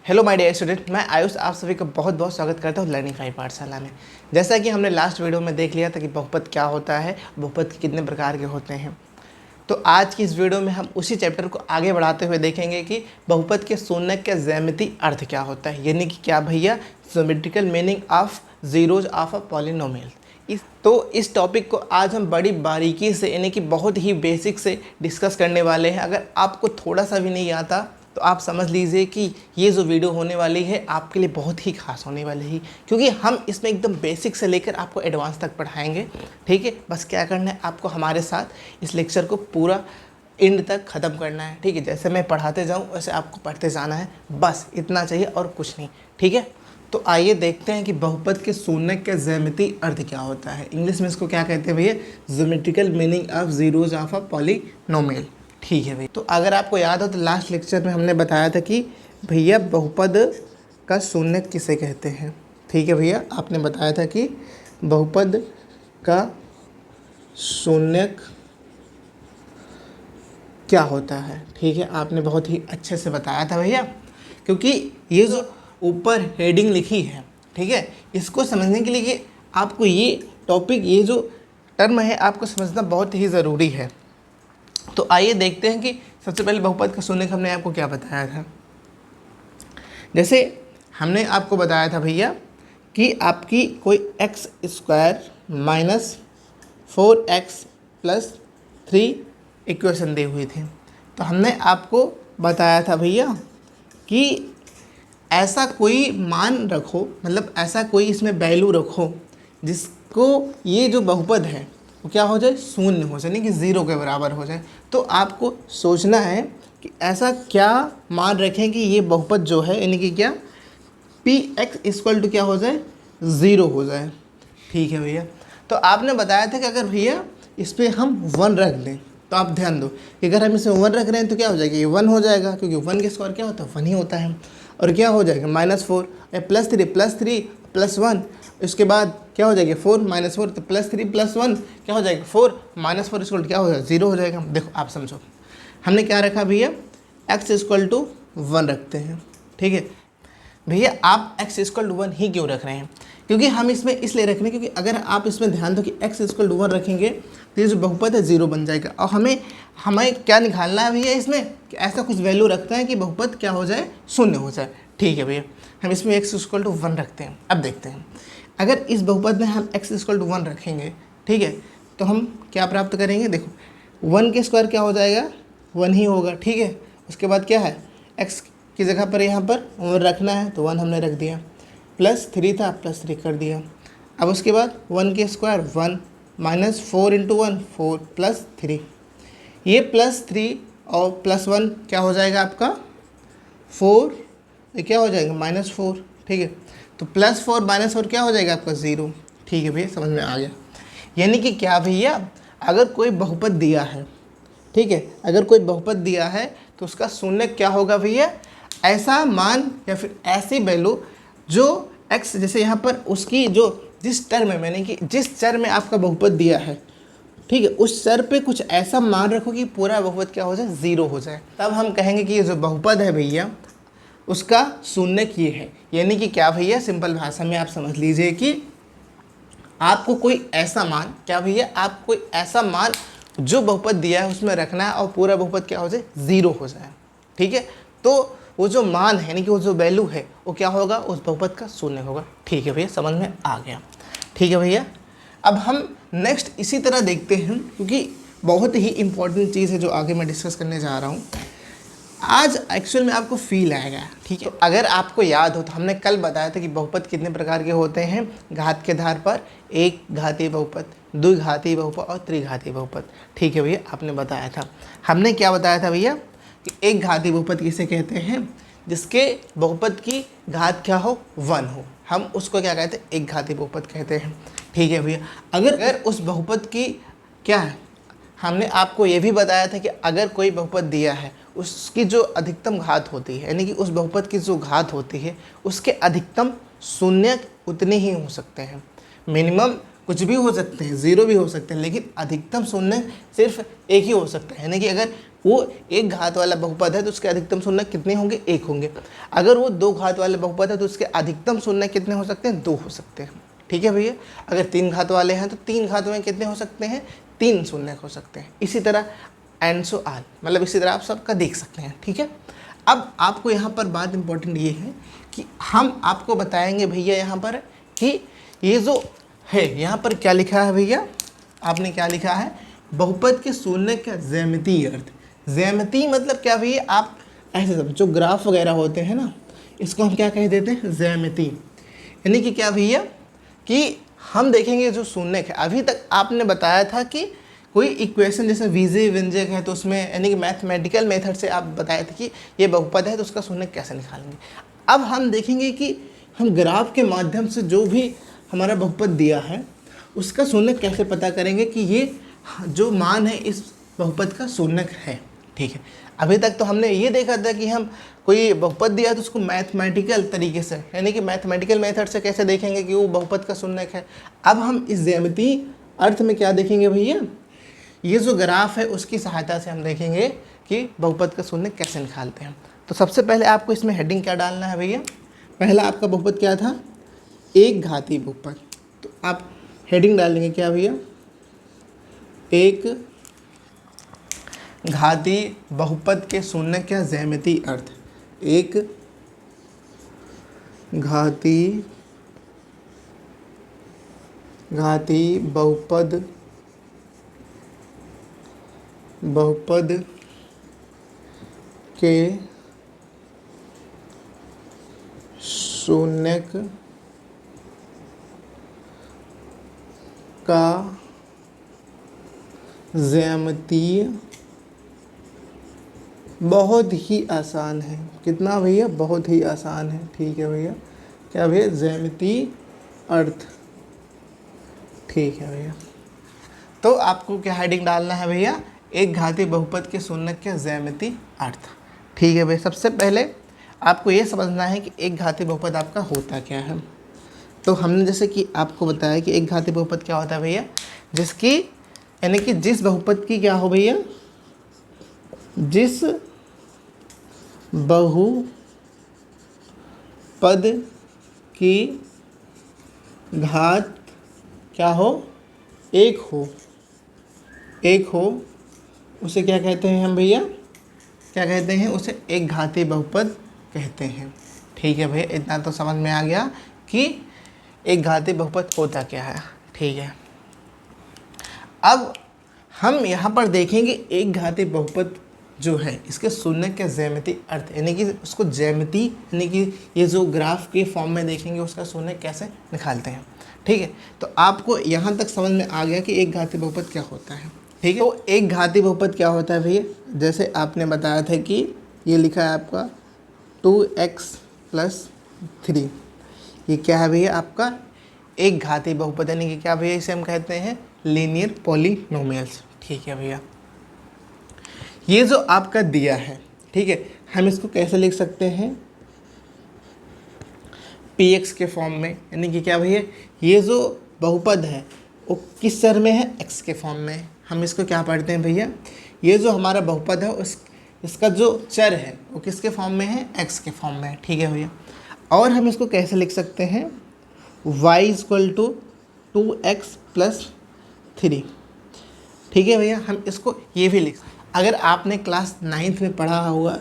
Hello my dear student, मैं आयुष आप सभी का बहुत बहुत स्वागत करता हूँ लर्निंग 5 पाठशाला में। जैसा कि हमने लास्ट वीडियो में देख लिया था कि बहुपद क्या होता है, बहुपद के कितने प्रकार के होते हैं। तो आज की इस वीडियो में हम उसी चैप्टर को आगे बढ़ाते हुए देखेंगे कि बहुपद के शून्यक का ज्यामितीय अर्थ क्या होता है, यानी कि क्या भैया geometrical meaning of zeros of a polynomial. इस टॉपिक को आज हम बड़ी बारीकी से यानी कि बहुत ही बेसिक से डिस्कस करने वाले हैं। अगर आपको थोड़ा सा भी नहीं आता तो आप समझ लीजिए कि ये जो वीडियो होने वाली है आपके लिए बहुत ही खास होने वाली है, क्योंकि हम इसमें एकदम बेसिक से लेकर आपको एडवांस तक पढ़ाएंगे। ठीक है, बस क्या करना है, आपको हमारे साथ इस लेक्चर को पूरा एंड तक ख़त्म करना है। ठीक है, जैसे मैं पढ़ाते जाऊँ वैसे आपको पढ़ते जाना है, बस इतना चाहिए और कुछ नहीं। ठीक है, तो आइए देखते हैं कि बहुपद के शून्यक का ज्यामितीय अर्थ क्या होता है। इंग्लिश में इसको क्या कहते हैं भैया, geometrical meaning of zeros of a polynomial. ठीक है भैया, तो अगर आपको याद हो तो लास्ट लेक्चर में हमने बताया था कि भैया बहुपद का शून्यक किसे कहते हैं। ठीक है भैया, आपने बताया था कि बहुपद का शून्यक क्या होता है। ठीक है, आपने बहुत ही अच्छे से बताया था भैया, क्योंकि ये जो ऊपर हेडिंग लिखी है, ठीक है, इसको समझने के लिए आपको ये टॉपिक, ये जो टर्म है आपको समझना बहुत ही ज़रूरी है। तो आइए देखते हैं कि सबसे पहले बहुपद का शून्यक हमने आपको क्या बताया था। जैसे हमने आपको बताया था भैया कि आपकी कोई x square minus 4x plus 3 equation दी हुई थी। तो हमने आपको बताया था भैया कि ऐसा कोई मान रखो, मतलब ऐसा कोई इसमें वैल्यू रखो जिसको ये जो बहुपद है वो क्या हो जाए, शून्य हो जाए, यानी कि ज़ीरो के बराबर हो जाए। तो आपको सोचना है कि ऐसा क्या मान रखें कि ये बहुपद जो है यानी कि क्या px इक्वल टू क्या हो जाए, ज़ीरो हो जाए। ठीक है भैया, तो आपने बताया था कि अगर भैया इस पर हम 1 रख दें, तो आप ध्यान दो कि अगर हम इसे 1 रख रहे हैं तो क्या हो जाएगा, ये 1 हो जाएगा, क्योंकि 1 के स्क्वायर क्या होता है, 1 ही होता है। और क्या हो जाएगा, -4 +3 प्लस 1, इसके बाद क्या हो जाएगा 4 -4, तो +3 + 1 क्या हो जाएगा 4, -4 इक्वल क्या हो जाएगा, 0 हो जाएगा। देखो आप समझो, हमने क्या रखा भैया, x इक्वल टू 1 रखते हैं। ठीक है भैया, आप x इक्वल टू 1 ही क्यों रख रहे हैं, क्योंकि हम इसमें इसलिए रख रहे हैं क्योंकि अगर आप इसमें ध्यान दो कि x इक्वल टू 1 रखेंगे तो ये जो बहुपद है 0 बन जाएगा। और हमें क्या निकालना है भैया इसमें, कि ऐसा कुछ वैल्यू रखता है कि बहुपद क्या हो जाए, शून्य हो जाए। ठीक है भैया, हम इसमें x इक्वल टू 1 रखते हैं। अब देखते हैं, अगर इस बहुपद में हम x इक्वल टू 1 रखेंगे, ठीक है, तो हम क्या प्राप्त करेंगे, देखो 1 के स्क्वायर क्या हो जाएगा, 1 ही होगा। ठीक है, उसके बाद क्या है, x की जगह पर यहाँ पर 1 रखना है तो 1 हमने रख दिया, +3 था +3 कर दिया। अब उसके बाद 1 के स्क्वायर 1 -4 × 1 4 +3, ये +3 और +1 क्या हो जाएगा आपका 4, ये क्या हो जाएगा -4। ठीक है, तो +4 -4 क्या हो जाएगा आपका 0। ठीक है भैया, समझ में आ गया। यानी कि क्या भैया, अगर कोई बहुपद दिया है, ठीक है, अगर कोई बहुपद दिया है तो उसका शून्यक क्या होगा भैया, ऐसा मान या फिर ऐसी वैल्यू जो x, जैसे यहाँ पर उसकी जो जिस टर्म में, मैंने कि जिस चर में आपका बहुपद दिया है, ठीक है, उस चर पे कुछ ऐसा मान रखो कि पूरा बहुपद क्या हो जाए, 0 हो जाए। तब हम कहेंगे कि ये जो बहुपद है भैया उसका शून्यक ये है। यानी कि क्या भैया, सिंपल भाषा में आप समझ लीजिए कि आपको कोई ऐसा मान, क्या भैया, आप कोई ऐसा मान जो बहुपद दिया है उसमें रखना है और पूरा बहुपद क्या हो जाए, 0 हो जाए। ठीक है, तो वो जो मान है यानी कि वो जो वैल्यू है वो क्या होगा, उस बहुपद का शून्य होगा। ठीक है भैया, समझ में आ गया। ठीक है भैया, अब हम नेक्स्ट इसी तरह देखते हैं, क्योंकि बहुत ही इंपॉर्टेंट चीज़ है जो आगे मैं डिस्कस करने जा रहा हूँ। आज एक्चुअल में आपको फील आएगा। ठीक है, तो अगर आपको याद हो तो हमने कल बताया था कि बहुपद कितने प्रकार के होते हैं, घात के आधार पर, एक घातीय बहुपद, द्विघातीय बहुपद और त्रिघातीय बहुपद। ठीक है भैया, आपने बताया था। हमने क्या बताया था भैया कि एक घातीय बहुपद किसे कहते हैं, जिसके बहुपद की घात क्या हो, 1 हो, हम उसको क्या कहते हैं, एक घातीय बहुपद कहते हैं। ठीक है भैया, अगर उस बहुपद की क्या है, हमने आपको ये भी बताया था कि अगर कोई बहुपद दिया है उसकी जो अधिकतम घात होती है, यानी कि उस बहुपद की जो घात होती है उसके अधिकतम शून्य उतने ही हो सकते हैं, मिनिमम कुछ भी हो सकते हैं, ज़ीरो भी हो सकते हैं, लेकिन अधिकतम शून्य सिर्फ एक ही हो सकता है। यानी कि अगर वो एक घात वाला बहुपद है तो उसके अधिकतम शून्य कितने होंगे, एक होंगे। अगर वो दो घात वाले बहुपद है तो उसके अधिकतम शून्य कितने हो सकते हैं, दो हो सकते हैं। ठीक है भैया। अगर तीन घात वाले हैं तो तीन घात में कितने हो सकते हैं, तीन शून्य हो सकते हैं। इसी तरह एंड सो ऑन, मतलब इसी तरह आप सबका देख सकते हैं। ठीक है। अब आपको यहाँ पर बात इंपॉर्टेंट ये है कि हम आपको बताएंगे भैया यहाँ पर कि ये जो है यहाँ पर क्या लिखा है भैया, आपने क्या लिखा है, बहुपद के शून्य का ज्यामितीय अर्थ। ज्यामिति मतलब क्या भैया, आप ऐसे सब जो ग्राफ वगैरह होते हैं ना, इसको हम क्या कह देते हैं, ज्यामिति। यानी कि क्या भैया कि हम देखेंगे जो शून्य है, अभी तक आपने बताया था कि कोई इक्वेशन जैसे वीजे व्यंजक है तो उसमें यानी कि मैथमेटिकल मेथड से आप बताए थे कि ये बहुपद है तो उसका शून्य कैसे निकालेंगे। अब हम देखेंगे कि हम ग्राफ के माध्यम से जो भी हमारा बहुपद दिया है उसका शून्य कैसे पता करेंगे कि ये जो मान है इस बहुपद का शून्य है। ठीक है। अभी तक तो हमने ये देखा था कि हम कोई बहुपद दिया तो उसको मैथमेटिकल तरीके से यानी कि मैथमेटिकल मेथड से कैसे देखेंगे कि वो बहुपद का शून्य है। अब हम इस ज्यामितीय अर्थ में क्या देखेंगे भैया, ये जो ग्राफ है उसकी सहायता से हम देखेंगे कि बहुपद का शून्य कैसे निकालते हैं। तो सबसे पहले आपको इसमें हेडिंग क्या डालना है भैया, पहला आपका बहुपद क्या था, एक घातीय बहुपद। तो आप हेडिंग डालेंगे क्या भैया, एक घातीय बहुपद के शून्य का ज्यामितीय अर्थ। एक घातीय बहुपद के शून्य का ज्यामितीय बहुत ही आसान है। कितना भैया, बहुत ही आसान है। ठीक है भैया, क्या भैया, ज्यामितीय अर्थ। ठीक है भैया। तो आपको क्या हेडिंग डालना है भैया, एक घातीय बहुपद के शून्य का ज्यामितीय अर्थ। ठीक है भैया। सबसे पहले आपको ये समझना है कि एक घातीय बहुपद आपका होता क्या है। तो हमने जैसे कि आपको बताया कि एक घातीय बहुपद क्या होता है भैया, जिसकी यानी कि जिस बहुपद की क्या हो भैया, जिस बहुपद की घात क्या हो, एक हो, उसे क्या कहते हैं हम भैया, क्या कहते हैं, उसे एक घातीय बहुपद कहते हैं। ठीक है भैया, इतना तो समझ में आ गया कि एक घातीय बहुपद होता क्या है। ठीक है। अब हम यहाँ पर देखेंगे एक घातीय बहुपद जो है इसके शून्य का ज्यामितीय अर्थ, यानी कि उसको ज्यामिति यानी कि ये जो ग्राफ के फॉर्म में देखेंगे उसका शून्य कैसे निकालते हैं। ठीक है। तो आपको यहाँ तक समझ में आ गया कि एक घातीय बहुपद क्या होता है। ठीक है। तो एक घातीय बहुपद क्या होता है भैया, जैसे आपने बताया था कि ये लिखा है आपका 2x+3, ये क्या है भैया, आपका एक घातीय बहुपद, यानी कि क्या भैया, इसे हम कहते हैं लीनियर पॉलीनोमियल्स। ठीक है भैया। ये जो आपका दिया है, ठीक है, हम इसको कैसे लिख सकते हैं, px के फॉर्म में, यानी कि क्या भैया, ये जो बहुपद है वो किस चर में है, x के फॉर्म में। हम इसको क्या पढ़ते हैं भैया, ये जो हमारा बहुपद है इसका जो चर है वो किसके फॉर्म में है, x के फॉर्म में है। ठीक है भैया। और हम इसको कैसे लिख सकते हैं, y = 2x+3। ठीक है भैया। हम इसको ये भी लिख, अगर आपने क्लास 9th में पढ़ा होगा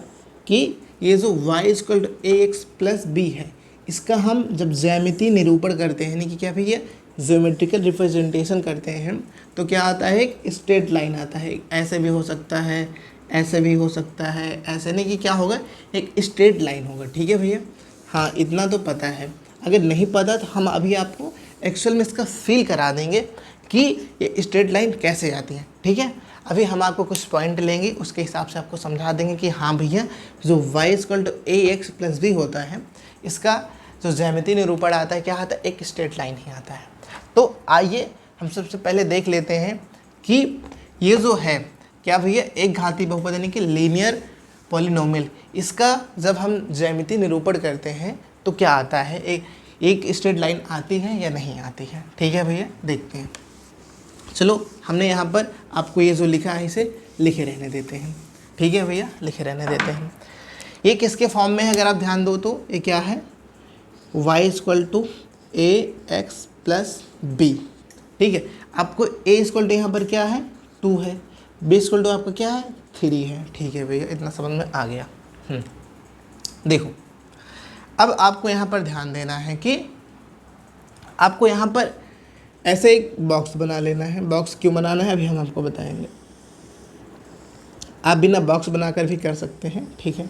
कि ये जो y = ax+b है, इसका हम जब ज्यामितीय निरूपण करते हैं, यानी कि क्या भैया, ज्योमेट्रिकल रिप्रेजेंटेशन करते हैं, तो क्या आता है, एक स्ट्रेट लाइन आता है। ऐसे भी हो सकता है, ऐसे भी हो सकता है, ऐसे नहीं कि क्या होगा, एक स्ट्रेट लाइन होगा। ठीक है भैया। हाँ, इतना तो पता है। अगर नहीं पता तो हम अभी आपको एक्चुअल में इसका फील करा देंगे कि ये स्ट्रेट लाइन कैसे आती है। ठीक है। अभी हम आपको कुछ पॉइंट लेंगे, उसके हिसाब से आपको समझा देंगे कि हाँ भैया, जो y = ax+b होता है, इसका जो ज्यामितीय निरूपण आता है क्या आता है, एक स्ट्रेट लाइन ही आता है। तो आइए हम सबसे पहले देख लेते हैं कि ये जो है क्या भैया, एक घातीय बहुपद यानी कि लीनियर पॉलिनोमियल, इसका जब हम ज्यामितीय निरूपण करते हैं तो क्या आता है, एक एक स्ट्रेट लाइन आती है या नहीं आती है। ठीक है भैया, देखते हैं। चलो हमने यहाँ पर आपको ये जो लिखा है इसे लिखे रहने देते हैं। ठीक है भैया, लिखे रहने देते हैं। ये किसके फॉर्म में है अगर आप ध्यान दो तो ये क्या है, y equal to a x plus b. ठीक है, आपको a इक्वल टू यहाँ पर क्या है 2 है, b इक्वल टू आपका क्या है 3 है। ठीक है भैया, इतना समझ में आ गया। देखो अब आपको यहाँ पर ध्यान देना है कि आपको यहाँ पर ऐसे एक बॉक्स बना लेना है। बॉक्स क्यों बनाना है अभी हम आपको बताएंगे। आप बिना बॉक्स बनाकर भी कर सकते हैं। ठीक है,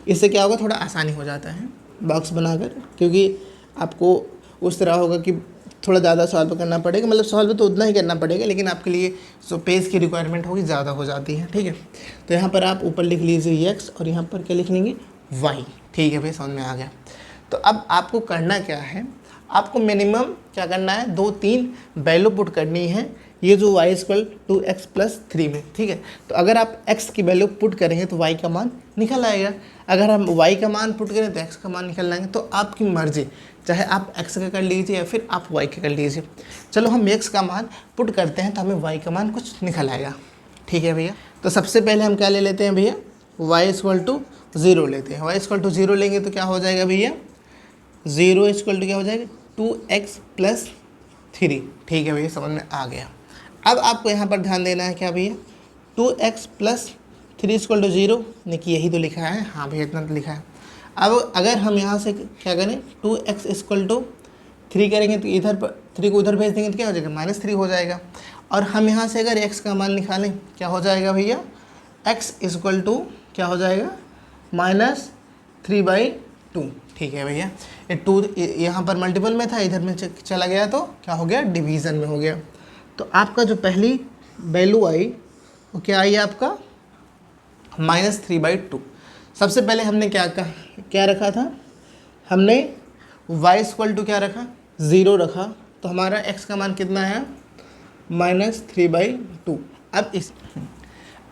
इससे क्या होगा, थोड़ा आसानी हो जाता है बॉक्स बनाकर, क्योंकि आपको उस तरह होगा कि थोड़ा ज़्यादा सॉल्व करना पड़ेगा, मतलब सॉल्व तो उतना ही करना पड़ेगा, लेकिन आपके लिए जो पेज की रिक्वायरमेंट होगी ज़्यादा हो जाती है। ठीक है, तो यहाँ पर आप ऊपर लिख लीजिए x और यहाँ पर क्या लिख लेंगे y। ठीक है भाई, समझ में आ गया। तो अब आपको करना क्या है, आपको मिनिमम क्या करना है, 2-3 वैल्यू पुट करनी है ये जो y equal to x plus 3 में। ठीक है, तो अगर आप x की वैल्यू पुट करेंगे तो y का मान निकल आएगा। अगर हम y का मान पुट करें तो x का मान निकल आएंगे। तो आपकी मर्जी, चाहे आप x का कर लीजिए या फिर आप y का कर लीजिए। चलो हम x का मान पुट करते हैं तो हमें y का मान कुछ निकल आएगा। ठीक है भैया, तो सबसे पहले हम क्या ले लेते हैं भैया, y इक्वल टू 0 लेते हैं। y इक्वल टू 0 लेंगे तो क्या हो जाएगा भैया, 0 इक्वल टू क्या हो जाएगा 2x प्लस 3। ठीक है भैया, समझ में आ गया। अब आपको यहाँ पर ध्यान देना है क्या भैया, 2x प्लस 3 इक्वल टू 0, देखिए यही तो लिखा है। हाँ भैया, इतना तो लिखा है। अब अगर हम यहाँ से क्या करें, 2x इक्वल टू 3 करेंगे तो इधर पर 3 को उधर भेज देंगे तो क्या हो जाएगा, -3 हो जाएगा। और हम यहाँ से अगर x का मान निकालें क्या हो जाएगा भैया, x इक्वल टू क्या हो जाएगा -3/2। ठीक है भैया, ये 2 यहाँ पर मल्टीपल में था, इधर में चला गया तो क्या हो गया, डिवीज़न में हो गया। तो आपका जो पहली वैल्यू आई वो क्या आई आपका -3/2। सबसे पहले हमने क्या रखा था, हमने y इक्वल टू क्या रखा 0 रखा, तो हमारा x का मान कितना है -3/2। अब इस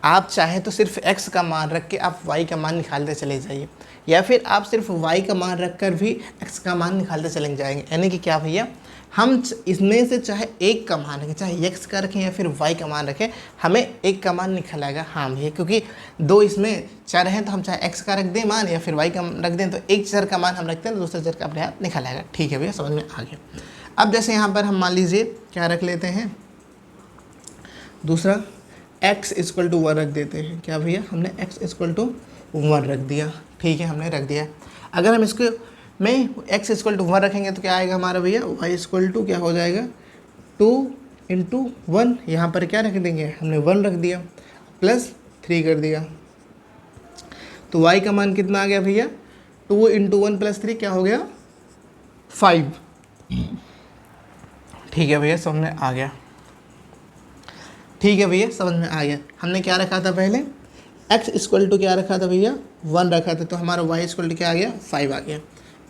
आप चाहे तो सिर्फ x का मान रख के आप y का मान निकालते चले जाइए, या फिर आप सिर्फ y का मान रख कर भी x का मान निकालते चले जाएंगे। यानी कि क्या भैया, हम इसमें से चाहे एक का मान रखें, चाहे x का रखें या फिर y का मान रखें, हमें एक का मान निकल आएगा। हाँ भैया, क्योंकि 2 इसमें चर हैं तो हम चाहे x का रख दें मान या फिर y का रख दें, तो एक चर का मान हम रखते हैं तो दूसरे चर का अपने आप निकल आएगा। ठीक है भैया, समझ में आ गया। अब जैसे यहाँ पर हम मान लीजिए क्या रख लेते हैं, दूसरा x इक्वल टू 1 रख देते हैं। क्या भैया, हमने x इक्वल टू 1 रख दिया। ठीक है, हमने रख दिया। अगर हम इसको में x इक्वल टू 1 रखेंगे तो क्या आएगा हमारा भैया, y इक्वल टू क्या हो जाएगा 2 × 1, यहाँ पर क्या रख देंगे, हमने 1 रख दिया, प्लस 3 कर दिया। तो y का मान कितना आ गया भैया, 2 × 1 + 3 क्या हो गया 5। ठीक है भैया, समझ में आ गया। ठीक है भैया, समझ में आ गया। हमने क्या रखा था पहले, x इक्वल टू क्या रखा था भैया 1 रखा था, तो हमारा y इक्वल टू क्या आ गया 5 आ गया।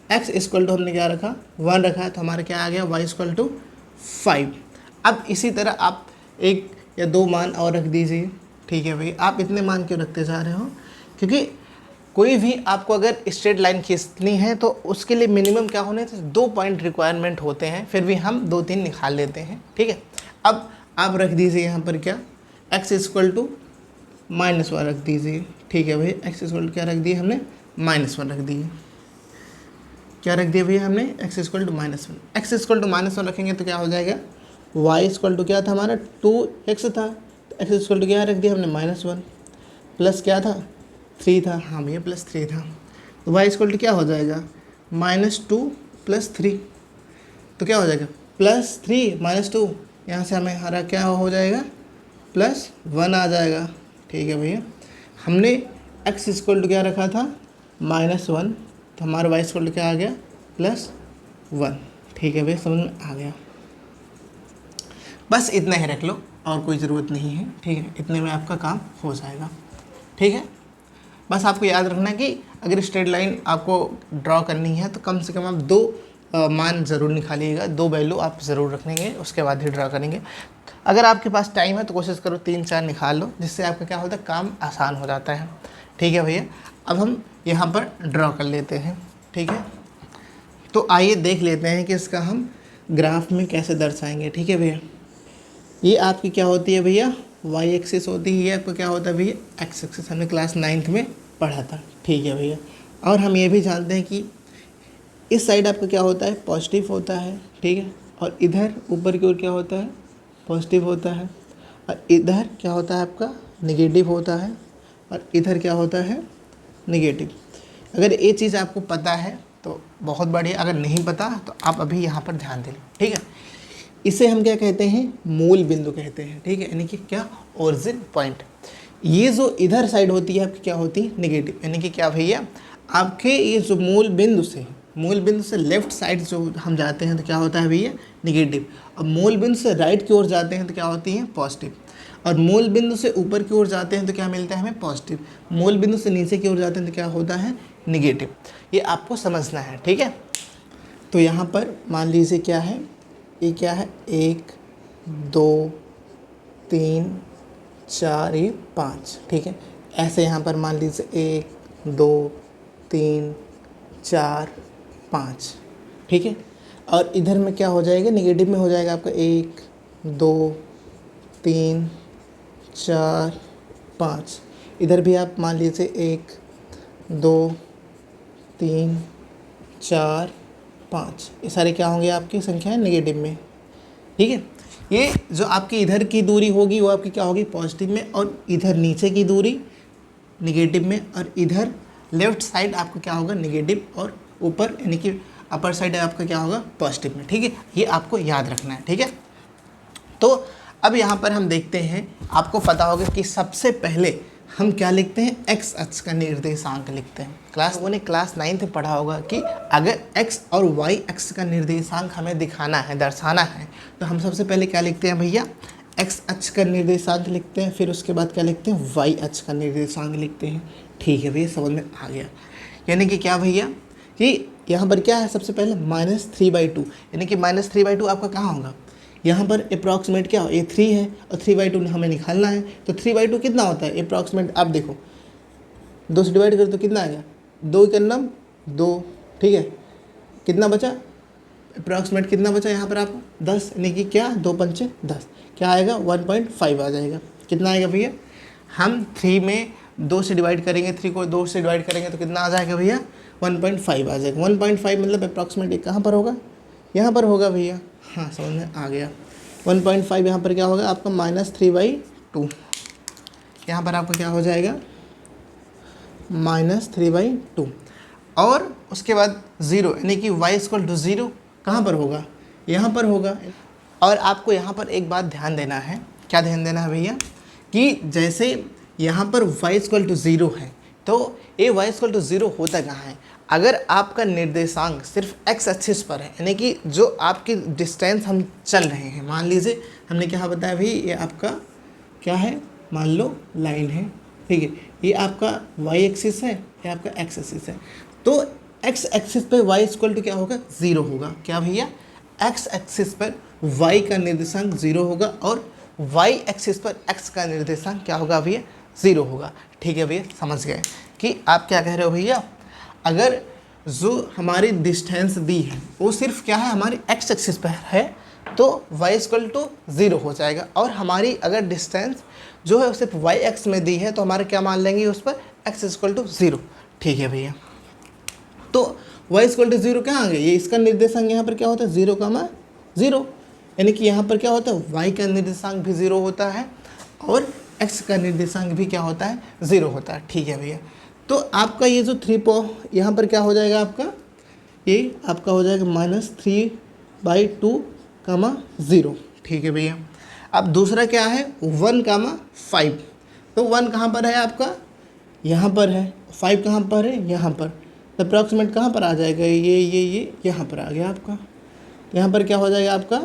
x इक्वल टू हमने क्या रखा 1 रखा, तो हमारा क्या आ गया y इक्वल टू 5। अब इसी तरह आप 1 या 2 मान और रख दीजिए। ठीक है भैया, आप इतने मान क्यों रखते जा रहे हो, क्योंकि कोई भी आपको अगर स्ट्रेट लाइन खींचनी है तो उसके लिए मिनिमम क्या होने थे, 2 पॉइंट रिक्वायरमेंट होते हैं, फिर भी हम 2-3 निकाल लेते हैं। ठीक है, अब आप रख दीजिए यहाँ पर क्या, x इक्वल टू -1 रख दीजिए। ठीक है भैया, x इक्वल टू क्या रख दिए हमने -1 रख दिए। क्या रख दिया भैया हमने, x equal to -1। x equal to -1 रखेंगे तो क्या हो जाएगा, y इक्वल टू क्या था हमारा 2x था, तो x इक्वल टू क्या रख दिया हमने -1, प्लस क्या था 3 था। हाँ भैया, +3 था। तो y इक्वल टू क्या हो जाएगा -2 + 3, तो क्या हो जाएगा +3 -2, यहाँ से हमें हमारा क्या हो जाएगा +1 आ जाएगा। ठीक है भैया, हमने x इक्वल टू क्या रखा था -1, तो हमारा y इक्वल टू क्या आ गया +1। ठीक है भैया, समझ में आ गया। बस इतना ही रख लो और कोई ज़रूरत नहीं है। ठीक है, इतने में आपका काम हो जाएगा। ठीक है, बस आपको याद रखना है कि अगर स्ट्रेट लाइन आपको ड्रॉ करनी है तो कम से कम आप 2 मान ज़रूर निकालिएगा, 2 वैल्यू आप ज़रूर रखेंगे, उसके बाद ही ड्रा करेंगे। अगर आपके पास टाइम है तो कोशिश करो 3-4 निकाल लो, जिससे आपका क्या होता है, काम आसान हो जाता है। ठीक है भैया, अब हम यहाँ पर ड्रॉ कर लेते हैं। ठीक है, तो आइए देख लेते हैं कि इसका हम ग्राफ में कैसे दर्शाएंगे। ठीक है भैया, ये आपकी क्या होती है भैया, वाई एक्सिस होती है। ये आपका क्या होता है भैया, एक्स एक्सिस। हमने क्लास 9th में पढ़ा था। ठीक है भैया, और हम ये भी जानते हैं कि इस साइड आपका क्या होता है, पॉजिटिव होता है। ठीक है, और इधर ऊपर की ओर क्या होता है, पॉजिटिव होता है, और इधर क्या होता है आपका निगेटिव होता है, और इधर क्या होता है निगेटिव। अगर ये चीज़ आपको पता है तो बहुत बढ़िया, अगर नहीं पता तो आप अभी यहाँ पर ध्यान दें। ठीक है, इसे हम क्या कहते हैं, मूल बिंदु कहते हैं। ठीक है, यानी कि क्या, ओरिजिन पॉइंट। ये जो इधर साइड होती है आपकी क्या होती है, निगेटिव। यानी कि क्या भैया, आपके ये जो मूल बिंदु से लेफ्ट साइड जो हम जाते हैं तो क्या होता है भैया, निगेटिव। और मूल बिंदु से राइट की ओर जाते हैं तो क्या होती है, पॉजिटिव। और मूल बिंदु से ऊपर की ओर जाते हैं तो क्या मिलता है हमें, पॉजिटिव। मूल बिंदु से नीचे की ओर जाते हैं तो क्या होता है, निगेटिव। ये आपको समझना है। ठीक है, तो यहाँ पर मान लीजिए क्या है, ये क्या है, 1 2 3 4 ये 5। ठीक है, ऐसे यहाँ पर मान लीजिए 1 2 3 4 5। ठीक है, और इधर में क्या हो जाएगा, निगेटिव में हो जाएगा आपका 1 2 3 4 5। इधर भी आप मान लीजिए 1 2 3 4 5। ये सारे क्या होंगे, आपकी संख्या है निगेटिव में। ठीक है, ये जो आपकी इधर की दूरी होगी वो आपकी क्या होगी, पॉजिटिव में, और इधर नीचे की दूरी निगेटिव में, और इधर लेफ्ट साइड आपका क्या होगा, निगेटिव, और ऊपर यानी कि अपर साइड आपका क्या होगा, पॉजिटिव में। ठीक है, ये आपको याद रखना है। ठीक है, तो अब यहाँ पर हम देखते हैं, आपको पता होगा कि सबसे पहले हम क्या लिखते हैं, एक्स अक्ष का निर्देशांक लिखते हैं। लोगों ने क्लास 9th में पढ़ा होगा कि अगर एक्स और वाई अक्ष का निर्देशांक हमें दिखाना है, दर्शाना है, तो हम सबसे पहले क्या लिखते हैं भैया, एक्स अक्ष का निर्देशांक लिखते हैं। फिर उसके बाद क्या लिखते हैं, वाई अक्ष का निर्देशांक लिखते हैं। ठीक है भैया, समझ में आ गया। यानी कि क्या भैया, कि यहाँ पर क्या है, सबसे पहले -3/2, यानी कि -3/2 आपका कहाँ होगा, यहाँ पर अप्रॉक्सीमेट क्या हो, ये 3 है और 3/2 हमें निकालना है। तो 3/2 कितना होता है अप्रॉक्सीमेट, आप देखो 2 से डिवाइड कर तो कितना आएगा, 2 के नम 2। ठीक है, कितना बचा, अप्रॉक्सीमेट कितना बचा यहाँ पर आपको, 10। यानी कि क्या, 2 पंचे 10, क्या आएगा 1.5 आ जाएगा। कितना आएगा भैया, हम 3 में 2 से डिवाइड करेंगे, 3 को 2 से डिवाइड करेंगे तो कितना आ जाएगा भैया, 1.5 आ जाएगा। 1.5 मतलब अप्रॉक्सीमेट कहाँ पर होगा, यहाँ पर होगा भैया। हाँ, समझ में आ गया। 1.5 यहाँ पर क्या होगा आपका, -3/2। यहाँ पर आपका क्या हो जाएगा, -3/2। और उसके बाद 0, यानी कि y = 0 कहाँ पर होगा, यहाँ पर होगा। और आपको यहाँ पर एक बात ध्यान देना है, क्या ध्यान देना है भैया, कि जैसे यहाँ पर y = 0 है, तो ये y = 0 होता कहाँ है, अगर आपका निर्देशांक सिर्फ x एक्सिस पर है, यानी कि जो आपकी डिस्टेंस हम चल रहे हैं, मान लीजिए हमने क्या बताया भाई, ये आपका क्या है, मान लो लाइन है। ठीक है, ये आपका y एक्सिस है, ये आपका x एक्सिस है। तो x एक्सिस पर y = क्या होगा, 0 होगा। क्या भैया, x एक्सिस पर y का निर्देशांक 0 होगा, और y एक्सिस पर x का निर्देशांक क्या होगा भैया, 0 होगा। ठीक है भैया, समझ गए कि आप क्या कह रहे हो भैया, अगर जो हमारी डिस्टेंस दी है वो सिर्फ क्या है, हमारी x एक्सिस पर है, तो y = 0 हो जाएगा। और हमारी अगर डिस्टेंस जो है सिर्फ y एक्स में दी है, तो हमारे क्या मान लेंगे उस पर, x = 0। ठीक है भैया, तो y = 0 कहाँ आ गया, ये इसका निर्देशांक यहाँ पर क्या होता है, 0,0, यानी कि यहाँ पर क्या होता है, y का निर्देशांक भी 0 होता है, और x का निर्देशांक भी क्या होता है, 0 होता है। ठीक है भैया, तो आपका ये जो 3 यहाँ पर क्या हो जाएगा आपका, ये आपका हो जाएगा -3/2, 0। ठीक है भैया, अब दूसरा क्या है, 1,5। तो 1 कहाँ पर है आपका, यहाँ पर है, 5 कहाँ पर है, यहाँ पर। तो अप्रॉक्सीमेट कहाँ पर आ जाएगा, ये यहाँ पर आ गया आपका। तो यहाँ पर क्या हो जाएगा आपका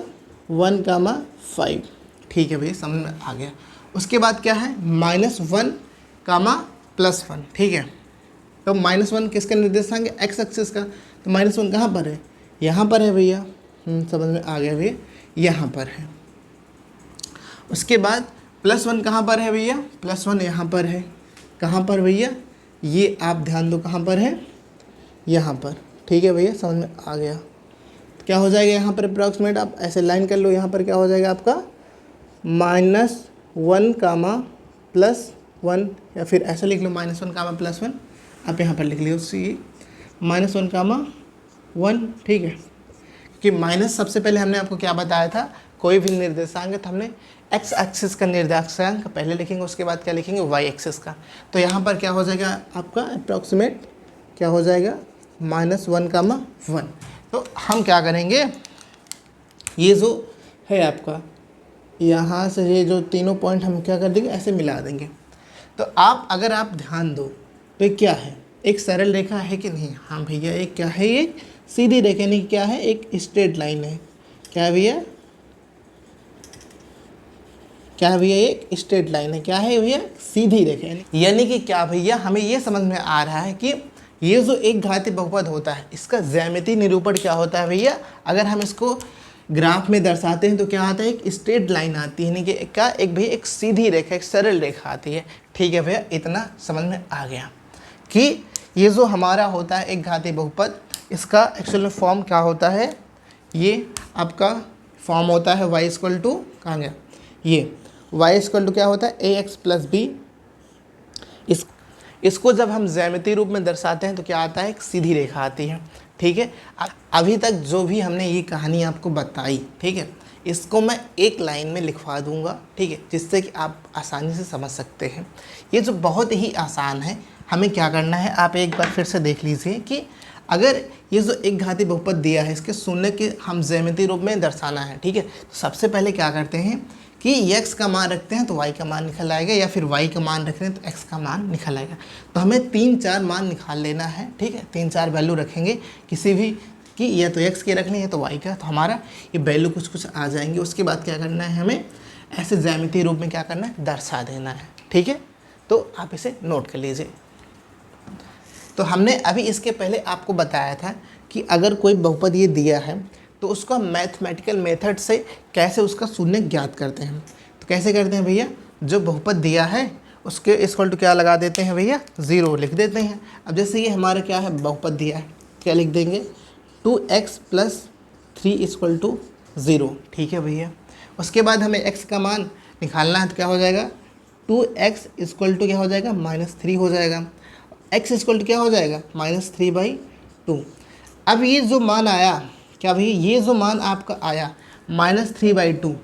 1,5। ठीक है भैया, समझ में आ गया। उसके बाद क्या है, -1, +1। ठीक है, तो -1 किसका निर्देशांक है, x एक्सिस का। तो -1 कहाँ पर है, यहाँ पर है भैया। समझ में आ गया भैया, यहाँ पर है। उसके बाद +1 कहाँ पर है भैया, +1 यहाँ पर है। कहाँ पर भैया, ये आप ध्यान दो कहाँ पर है, यहाँ पर। ठीक है भैया, समझ में आ गया। क्या हो जाएगा यहाँ पर अप्रॉक्सीमेट, आप ऐसे लाइन कर लो, यहाँ पर क्या हो जाएगा आपका -1 कामा +1, या फिर ऐसे लिख लो -1 कामा +1, आप यहाँ पर लिख लो सी -1 कामा 1, ठीक है। कि माइनस सबसे पहले हमने आपको क्या बताया था, कोई भी निर्देशांक तो हमने एक्स एक्सिस का निर्देशांक पहले लिखेंगे, उसके बाद क्या लिखेंगे, वाई एक्सिस का। तो यहाँ पर क्या हो जाएगा आपका अप्रॉक्सीमेट, क्या हो जाएगा -1 कामा 1। तो हम क्या करेंगे, ये जो है आपका यहाँ से ये जो तीनों पॉइंट हम क्या कर देंगे, ऐसे मिला देंगे। तो आप अगर आप ध्यान दो तो ये क्या है, एक सरल रेखा है कि नहीं, हाँ भैया एक क्या है, ये सीधी रेखा नहीं, क्या है, एक स्ट्रेट लाइन है। क्या है भैया, क्या है भैया, एक स्ट्रेट लाइन है। क्या है भैया, सीधी रेखा है। यानी कि क्या भैया, हमें ये समझ में आ रहा है कि ये जो एक घातीय बहुपद होता है, इसका ज्यामितीय निरूपण क्या होता है भैया, अगर हम इसको ग्राफ में दर्शाते हैं तो क्या आता है, एक स्ट्रेट लाइन आती है, यानी कि क्या, एक भैया एक सीधी रेखा, एक सरल रेखा आती है। ठीक है भैया, इतना समझ में आ गया कि ये जो हमारा होता है एक घातीय बहुपद, इसका एक्चुअल फॉर्म क्या होता है, ये आपका फॉर्म होता है y इक्वल टू, कहाँ गया, ये y इक्वल टू क्या होता है, ax + b। इसको जब हम ज्यामितीय रूप में दर्शाते हैं तो क्या आता है, एक सीधी रेखा आती है। ठीक है, अभी तक जो भी हमने ये कहानी आपको बताई, ठीक है, इसको मैं एक लाइन में लिखवा दूंगा, ठीक है, जिससे कि आप आसानी से समझ सकते हैं। ये जो बहुत ही आसान है, हमें क्या करना है, आप एक बार फिर से देख लीजिए कि अगर ये जो एक घातीय बहुपद दिया है, इसके शून्य के हम ज्यामितीय रूप में दर्शाना है। ठीक है, तो सबसे पहले क्या करते हैं कि x का मान रखते हैं तो y का मान निकल आएगा, या फिर y का मान रख रहे हैं तो x का मान निकल आएगा। तो हमें 3-4 मान निकाल लेना है। ठीक है, 3-4 वैल्यू रखेंगे किसी भी कि या तो x के रखने, या तो y का, तो हमारा ये वैल्यू कुछ आ जाएंगे। उसके बाद क्या करना है, हमें ऐसे ज्यामितीय रूप में क्या करना है, दर्शा देना है। ठीक है, तो आप इसे नोट कर लीजिए। तो हमने अभी इसके पहले आपको बताया था कि अगर कोई बहुपद ये दिया है तो उसको मैथमेटिकल मेथड से कैसे उसका शून्य ज्ञात करते हैं। तो कैसे करते हैं भैया, जो बहुपद दिया है उसके इक्वल टू क्या लगा देते हैं भैया, 0 लिख देते हैं। अब जैसे ये हमारा क्या है, बहुपद दिया है, क्या लिख देंगे, 2x + 3 = 0। ठीक है भैया, उसके बाद हमें x का मान निकालना है तो क्या हो जाएगा, 2x = क्या हो जाएगा, -3 हो जाएगा। x = क्या हो जाएगा, -3/2। अब ये जो मान आया, क्या भैया, ये जो मान आपका आया -3/2,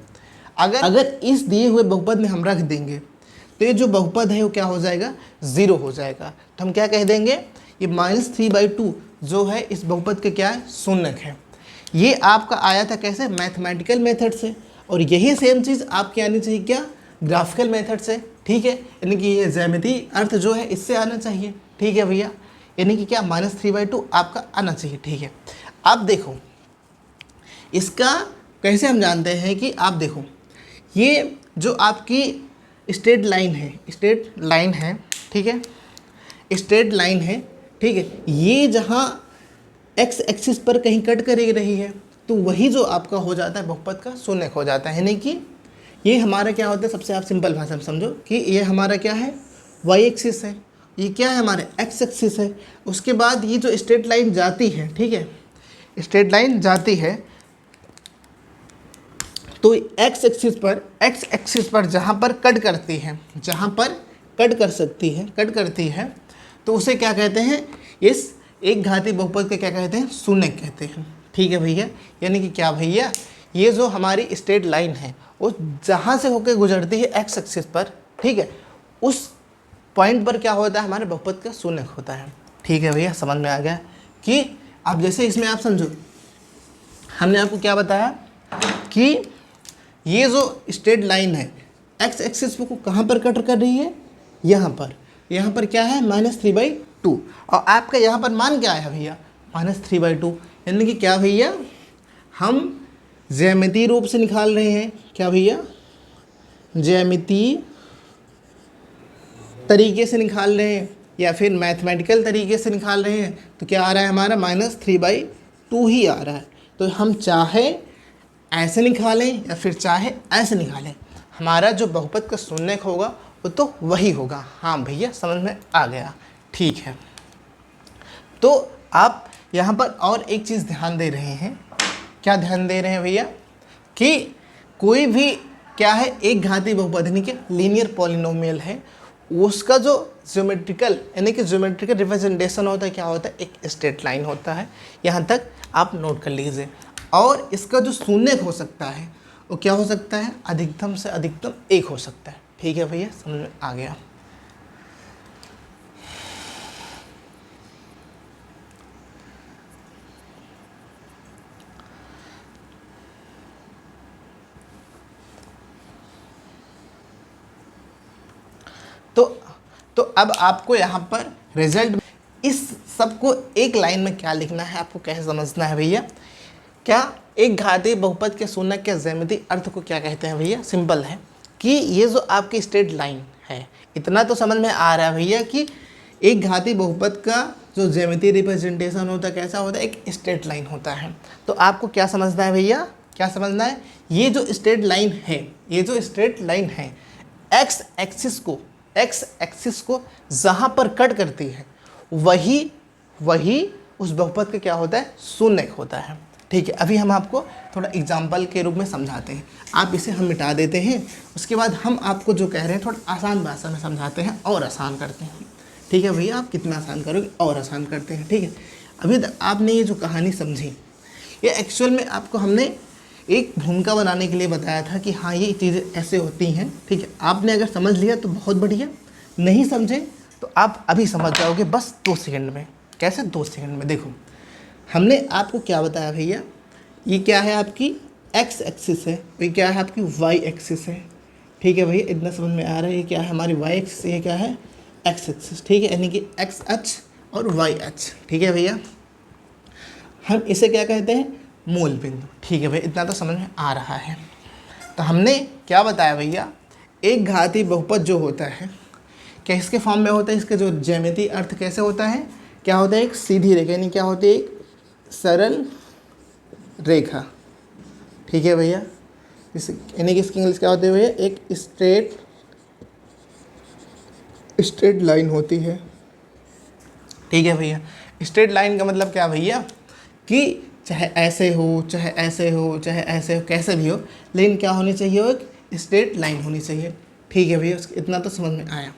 अगर इस दिए हुए बहुपद में हम रख देंगे तो ये जो बहुपद है वो क्या हो जाएगा, 0 हो जाएगा। तो हम क्या कह देंगे, ये -3/2 जो है इस बहुपद के क्या है, शून्यक है। ये आपका आया था कैसे, मैथमेटिकल मेथड से, और यही सेम चीज़ आपकी आनी चाहिए क्या, ग्राफिकल मेथड से। ठीक है, यानी कि ये ज्यामितीय अर्थ जो है इससे आना चाहिए। ठीक है भैया, यानी कि क्या, -3/2 आपका आना चाहिए। ठीक है, अब देखो इसका कैसे हम जानते हैं कि, आप देखो ये जो आपकी स्ट्रेट लाइन है, स्ट्रेट लाइन है, ठीक है, स्ट्रेट लाइन है, ठीक है, ये जहाँ x एक्सिस पर कहीं कट कर रही है तो वही जो आपका हो जाता है बहुपद का शून्यक हो जाता है। यानी कि ये हमारा क्या होता है, सबसे आप सिंपल भाषा में समझो कि ये हमारा क्या है, y एक्सिस है, ये क्या है हमारे x एक्सिस है। उसके बाद ये जो स्ट्रेट लाइन जाती है, ठीक है, स्ट्रेट लाइन जाती है तो x एक्सिस पर जहाँ पर कट करती है, जहाँ पर कट कर सकती है, कट करती है, तो उसे क्या कहते हैं, इस एक घातीय बहुपद के क्या कहते हैं, शून्यक कहते हैं। ठीक है भैया, यानी कि क्या भैया, ये जो हमारी स्ट्रेट लाइन है वो जहाँ से होकर गुजरती है x एक्सिस पर, ठीक है, उस पॉइंट पर क्या होता है, हमारे बहुपद का शून्यक होता है। ठीक है भैया, समझ में आ गया कि अब जैसे इसमें आप समझो, हमने आपको क्या बताया कि ये जो स्ट्रेट लाइन है x एक्सिस को कहाँ पर कट कर रही है, यहाँ पर क्या है, -3/2, और आपका यहाँ पर मान क्या है भैया, -3/2। यानी कि क्या भैया, हम ज्यामितीय रूप से निकाल रहे हैं, क्या भैया, ज्यामितीय तरीके से निकाल रहे हैं या फिर मैथमेटिकल तरीके से निकाल रहे हैं, तो क्या आ रहा है हमारा, -3/2 ही आ रहा है। तो हम चाहे ऐसे निकालें या फिर चाहे ऐसे निकालें, हमारा जो बहुपद का शून्यक होगा वो तो वही होगा। हाँ भैया, समझ में आ गया। ठीक है, तो आप यहाँ पर और एक चीज़ ध्यान दे रहे हैं, क्या ध्यान दे रहे हैं भैया, कि कोई भी क्या है एक घातीय बहुपद यानी कि लीनियर पॉलिनोमियल है, उसका जो ज्योमेट्रिकल यानी कि ज्योमेट्रिकल रिप्रेजेंटेशन होता है क्या होता है, एक स्ट्रेट लाइन होता है। यहाँ तक आप नोट कर लीजिए। और इसका जो शून्यक हो सकता है वो क्या हो सकता है, अधिकतम से अधिकतम 1 हो सकता है। ठीक है भैया, समझ में आ गया। तो अब आपको यहाँ पर रिजल्ट, इस सब को एक लाइन में क्या लिखना है, आपको कैसे समझना है भैया। क्या एक घातीय बहुपद के शून्यक के ज्यामितीय अर्थ को क्या कहते हैं भैया, सिंपल है कि ये जो आपकी स्ट्रेट लाइन है, इतना तो समझ में आ रहा है भैया कि एक घातीय बहुपद का जो ज्यामितीय रिप्रेजेंटेशन होता है कैसा होता है, एक स्ट्रेट लाइन होता है। तो आपको क्या समझना है भैया, क्या समझना है, ये जो स्ट्रेट लाइन है, ये जो स्ट्रेट लाइन है एक्स एक्सिस को जहाँ पर कट करती है वही उस बहुपद का क्या होता है, शून्यक होता है। ठीक है, अभी हम आपको थोड़ा एग्जाम्पल के रूप में समझाते हैं। आप इसे हम मिटा देते हैं, उसके बाद हम आपको जो कह रहे हैं थोड़ा आसान भाषा में समझाते हैं और आसान करते हैं। ठीक है भैया, आप कितना आसान करोगे और आसान करते हैं। ठीक है, अभी तक आपने ये जो कहानी समझी, ये एक्चुअल में आपको हमने एक भूमिका बनाने के लिए बताया था कि हाँ ये चीज़ें ऐसे होती हैं। ठीक है, आपने अगर समझ लिया तो बहुत बढ़िया, नहीं समझे तो आप अभी समझ जाओगे बस 2 सेकंड में। कैसे 2 सेकंड में, देखो हमने आपको क्या बताया भैया, ये क्या है आपकी एक्स एक्सिस है, ये क्या है आपकी वाई एक्सिस है। ठीक है भैया, इतना समझ में आ रहा है, ये क्या है हमारी वाई एक्सिस, ये क्या है एक्स एक्सिस। ठीक है, यानी कि एक्स अक्ष और वाई अक्ष। ठीक है भैया, हम इसे क्या कहते हैं, मूल बिंदु। ठीक है भैया, इतना तो समझ में आ रहा है। तो हमने क्या बताया भैया, एक घातीय बहुपद जो होता है क्या इसके फॉर्म में होता है, इसका जो ज्यामितीय अर्थ कैसे होता है, क्या होता है, एक सीधी रेखा, यानी क्या होती है, एक सरल रेखा। ठीक है भैया, इस यानी कि इसकी इंग्लिश क्या होती है भैया, एक स्ट्रेट लाइन होती है। ठीक है भैया, स्ट्रेट लाइन का मतलब क्या भैया, कि चाहे ऐसे हो चाहे ऐसे हो चाहे ऐसे हो, कैसे भी हो, लेकिन क्या होनी चाहिए, वो एक स्ट्रेट लाइन होनी चाहिए। ठीक है भैया, इतना तो समझ में आया।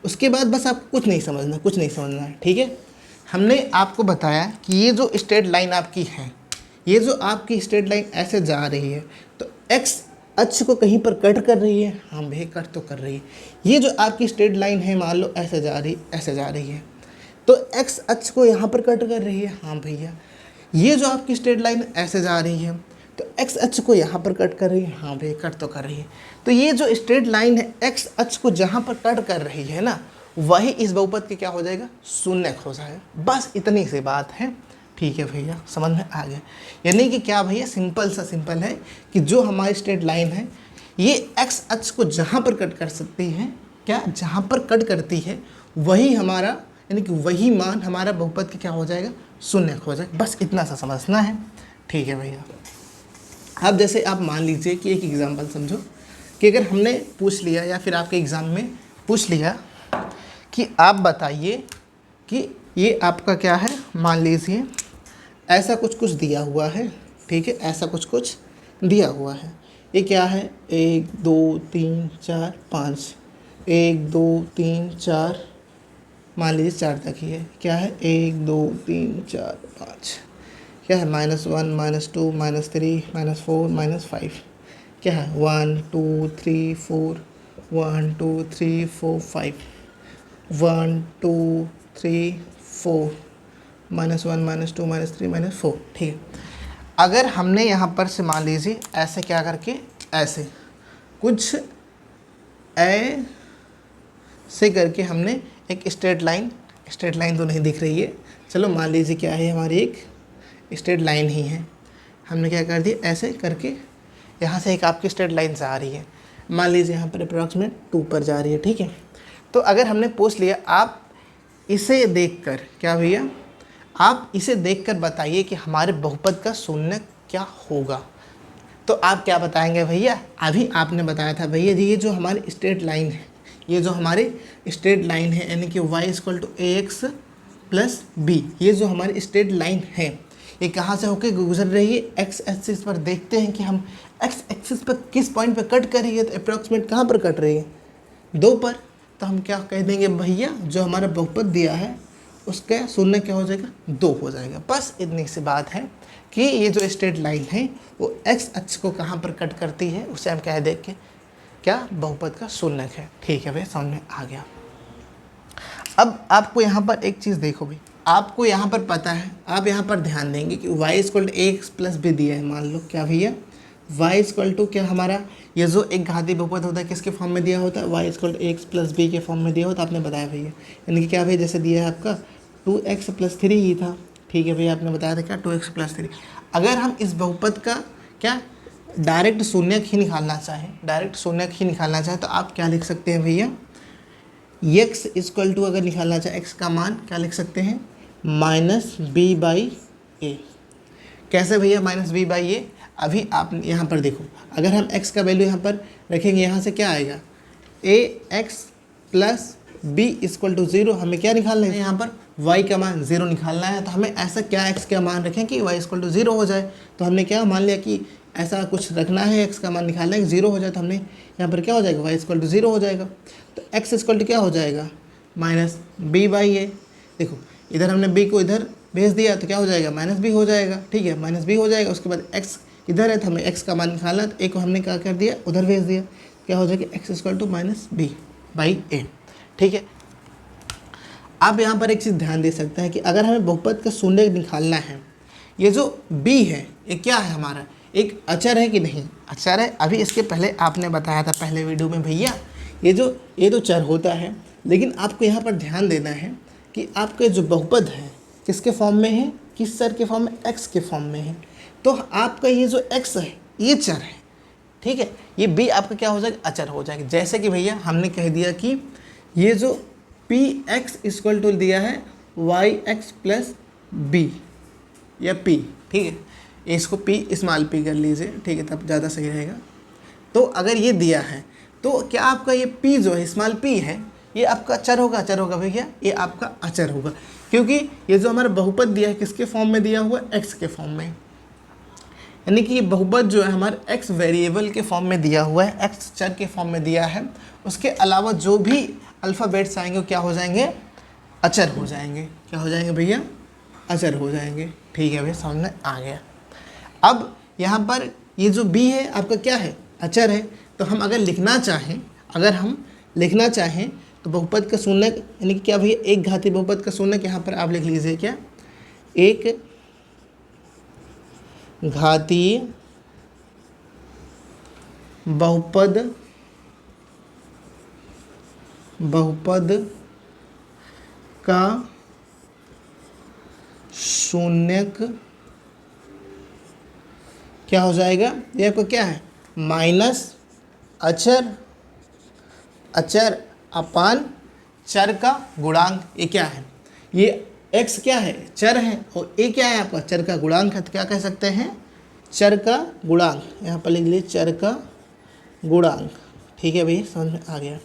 उसके बाद बस आपको कुछ नहीं समझना है। ठीक है, हमने आपको बताया कि ये जो स्ट्रेट लाइन आपकी है, ये जो आपकी स्ट्रेट लाइन ऐसे जा रही है, तो एक्स अक्ष को कहीं पर कट कर रही है, हाँ भैया कट तो कर रही है। ये जो आपकी स्ट्रेट लाइन है मान लो ऐसे जा रही है, तो एक्स अक्ष को यहाँ पर कट कर रही है, हाँ भैया। ये जो आपकी स्ट्रेट लाइन ऐसे जा रही है, तो एक्स अक्ष को यहाँ पर कट कर रही है, हाँ भैया कट तो कर रही है। तो ये जो स्ट्रेट लाइन है एक्स अक्ष को जहाँ पर कट कर रही है ना, वही इस बहुपद के क्या हो जाएगा, शून्यक हो जाएगा। बस इतनी सी बात है। ठीक है भैया, समझ में आ गया। यानी कि क्या भैया, सिंपल है कि जो हमारी स्ट्रेट लाइन है ये एक्स अक्ष को जहाँ पर कट कर सकती है, क्या जहाँ पर कट करती है वही हमारा, यानी कि वही मान हमारा बहुपद के क्या हो जाएगा, शून्यक हो जाएगा। बस इतना सा समझना है। ठीक है भैया, अब जैसे आप मान लीजिए कि एक एग्जांपल समझो कि अगर हमने पूछ लिया या फिर आपके एग्ज़ाम में पूछ लिया कि आप बताइए कि ये आपका क्या है, मान लीजिए ऐसा कुछ दिया हुआ है। ठीक है, ऐसा कुछ दिया हुआ है। ये क्या है, 1 2 3 4 5, 1 2 3 4, मान लीजिए 4 तक ही है। क्या है, 1 2 3 4 5, क्या है, -1 -2 -3 -4 -5, क्या है, 1 2 3 4, 1 2 3 4 5, 1 2 3 4, -1 -2 -3 -4। ठीक है, अगर हमने यहाँ पर से मान लीजिए ऐसे क्या करके, ऐसे कुछ ऐसे करके हमने एक स्ट्रेट लाइन तो नहीं दिख रही है, चलो मान लीजिए क्या है, हमारी एक स्ट्रेट लाइन ही है। हमने क्या कर दिया, ऐसे करके यहाँ से एक आपकी स्ट्रेट लाइन से आ रही है, मान लीजिए यहाँ पर अप्रॉक्सीमेट 2 पर जा रही है। ठीक है, तो अगर हमने पूछ लिया, आप इसे देखकर क्या भैया, आप इसे देखकर बताइए कि हमारे बहुपद का शून्यक क्या होगा। तो आप क्या बताएंगे भैया, अभी आपने बताया था भैया जी, ये जो हमारी स्ट्रेट लाइन है, ये जो हमारी स्ट्रेट लाइन है, यानी कि y = ax प्लस बी, ये जो हमारी स्ट्रेट लाइन है ये कहाँ से होके गुजर रही है, एक्स एक्सिस पर। देखते हैं कि हम एक्स एक्सिस पर किस पॉइंट पर कट कर रही है, तो अप्रॉक्सीमेट कहाँ पर कट रही है, 2 पर। तो हम क्या कह देंगे भैया, जो हमारा बहुपद दिया है उसका शून्य क्या हो जाएगा, 2 हो जाएगा। बस इतनी सी बात है कि ये जो स्ट्रेट लाइन है वो एक्स अक्ष को कहाँ पर कट करती है, उसे हम कह दें कि क्या, बहुपद का शून्य है। ठीक है भाई, समझ में आ गया। अब आपको यहाँ पर एक चीज़ देखो भाई, आपको यहाँ पर पता है, आप यहाँ पर ध्यान देंगे कि y equal to x plus b दिया है। मान लो क्या भैया, y इक्वल टू क्या, हमारा ये जो एक घातीय बहुपद होता है किसके फॉर्म में दिया होता है, y equal to x plus b के फॉर्म में दिया होता है। आपने बताया भैया, यानी कि क्या भैया, जैसे दिया है आपका 2x प्लस 3 ही था। ठीक है भैया, आपने बताया था क्या, 2x प्लस 3। अगर हम इस बहुपद का क्या डायरेक्ट शून्यक ही निकालना चाहें, डायरेक्ट शून्यक ही निकालना चाहें, तो आप क्या लिख सकते हैं भैया, x इक्वल टू अगर निकालना चाहे x का मान क्या लिख सकते हैं, माइनस बी बाई ए। कैसे भैया माइनस बी बाई ए, अभी आप यहाँ पर देखो, अगर हम x का वैल्यू यहाँ पर रखेंगे, यहाँ से क्या आएगा, a x plus b equal to 0। हमें क्या निकालना है, यहाँ पर y का मान 0 निकालना है। तो हमें ऐसा क्या x का मान रखें कि y इक्वल टू 0 हो जाए। तो हमने क्या मान लिया कि ऐसा कुछ रखना है, x का मान निकालना है 0 हो जाए। तो हमने यहाँ पर क्या हो जाएगा, y इक्वल टू 0 हो जाएगा। तो x इक्वल टू क्या हो जाएगा, माइनस बी बाई ए। देखो इधर हमने b को इधर भेज दिया तो क्या हो जाएगा, माइनस बी हो जाएगा। ठीक है, माइनस बी हो जाएगा। उसके बाद x इधर है तो हमें x का मान निकालना है, तो एक को हमने क्या कर दिया, उधर भेज दिया। क्या हो जाएगा, x equal to minus b by a. ठीक है, आप यहाँ पर एक चीज़ ध्यान दे सकते हैं कि अगर हमें बहुपद का शून्य निकालना है, ये जो b है ये क्या है, हमारा एक अचर है कि नहीं, अचर है। अभी इसके पहले आपने बताया था पहले वीडियो में भैया, ये तो चर होता है, लेकिन आपको यहाँ पर ध्यान देना है कि आपके जो बहुपद है किसके फॉर्म में है, किस चर के फॉर्म में, x के फॉर्म में है। तो आपका ये जो x है ये चर है। ठीक है, ये b आपका क्या हो जाएगा, अचर हो जाएगा। जैसे कि भैया हमने कह दिया कि ये जो पी एक्स इक्वल टू दिया है वाई एक्स प्लस बी या पी। ठीक है, इसको पी स्मॉल पी कर लीजिए, ठीक है, तब ज़्यादा सही रहेगा। तो अगर ये दिया है तो क्या आपका ये पी जो है स्मॉल पी है, ये आपका अचर होगा, अचर होगा भैया, ये आपका अचर होगा। क्योंकि ये जो हमारा बहुपद दिया है किसके फॉर्म में दिया हुआ है, एक्स के फॉर्म में। यानी कि ये बहुपद जो है हमारे एक्स वेरिएबल के फॉर्म में दिया हुआ है, एक्स चर के फॉर्म में दिया है। उसके अलावा जो भी अल्फ़ाबेट्स आएंगे वो क्या हो जाएंगे, अचर हो जाएंगे। क्या हो जाएंगे भैया, अचर हो जाएंगे। ठीक है भैया, समझ में आ गया। अब यहाँ पर ये जो बी है आपका क्या है, अचर है। तो हम अगर लिखना चाहें तो बहुपद का शून्यक, यानी कि क्या भैया, एक घातीय बहुपद का शून्यक यहाँ पर आप लिख लीजिए, क्या, एक घातीय बहुपद का शून्यक क्या हो जाएगा, ये आपको क्या है, माइनस अचर अपान चर का गुणांक। ये क्या है, ये x क्या है, चर है, और a क्या है आपका, चर का गुणांक है। तो क्या कह सकते हैं, चर का गुणांक। यहाँ पर लिख लीजिए चर का गुणांक। ठीक है भैया, समझ में आ गया।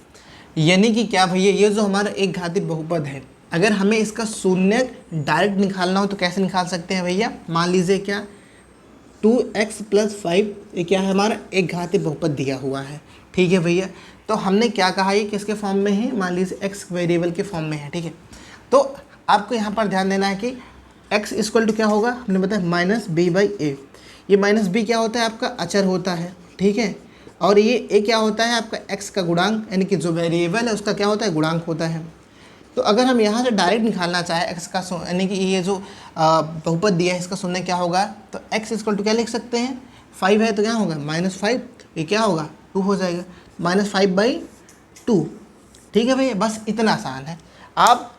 यानी कि क्या भैया, ये जो हमारा एक घातीय बहुपद है, अगर हमें इसका शून्यक डायरेक्ट निकालना हो तो कैसे निकाल सकते हैं भैया। मान लीजिए क्या, 2x प्लस 5, ये क्या है, हमारा एक घातीय बहुपद दिया हुआ है। ठीक है भैया, तो हमने क्या कहा, ये किसके फॉर्म में है, मान लीजिए x वेरिएबल के फॉर्म में है। ठीक है, तो आपको यहाँ पर ध्यान देना है कि x इक्वल टू क्या होगा, हमने बताया माइनस बी बाई ए। ये माइनस बी क्या होता है, आपका अचर होता है। ठीक है, और ये a क्या होता है, आपका x का गुणांक, यानी कि जो वेरिएबल है उसका क्या होता है, गुणांक होता है। तो अगर हम यहाँ से डायरेक्ट निकालना चाहें x का, यानी कि ये जो बहुपद दिया है इसका शून्य क्या होगा, तो x इक्वल टू क्या लिख सकते हैं, 5 है तो क्या होगा, -5, ये क्या होगा, 2 हो जाएगा, -5/2। ठीक है भैया, बस इतना आसान है। आप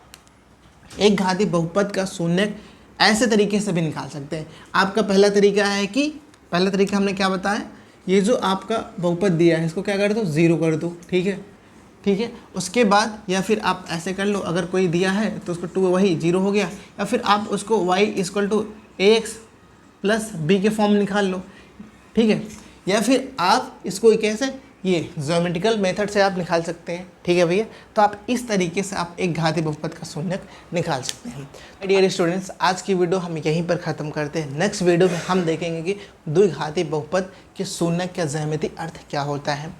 एक घातीय बहुपद का शून्यक ऐसे तरीके से भी निकाल सकते हैं। आपका पहला तरीका हमने क्या बताया, ये जो आपका बहुपद दिया है इसको क्या कर दो, 0 कर दो। ठीक है, उसके बाद या फिर आप ऐसे कर लो, अगर कोई दिया है तो उसको 2 वही 0 हो गया, या फिर आप उसको y equal to ax plus b के फॉर्म निकाल लो। ठीक है, या फिर आप इसको कैसे ये ज्योमेट्रिकल मेथड से आप निकाल सकते हैं। ठीक है भैया, तो आप इस तरीके से आप एक घातीय बहुपद का शून्यक निकाल सकते हैं। डियर स्टूडेंट्स, आज की वीडियो हम यहीं पर ख़त्म करते हैं। नेक्स्ट वीडियो में हम देखेंगे कि द्विघातीय बहुपद के शून्यक का ज्यामितीय अर्थ क्या होता है।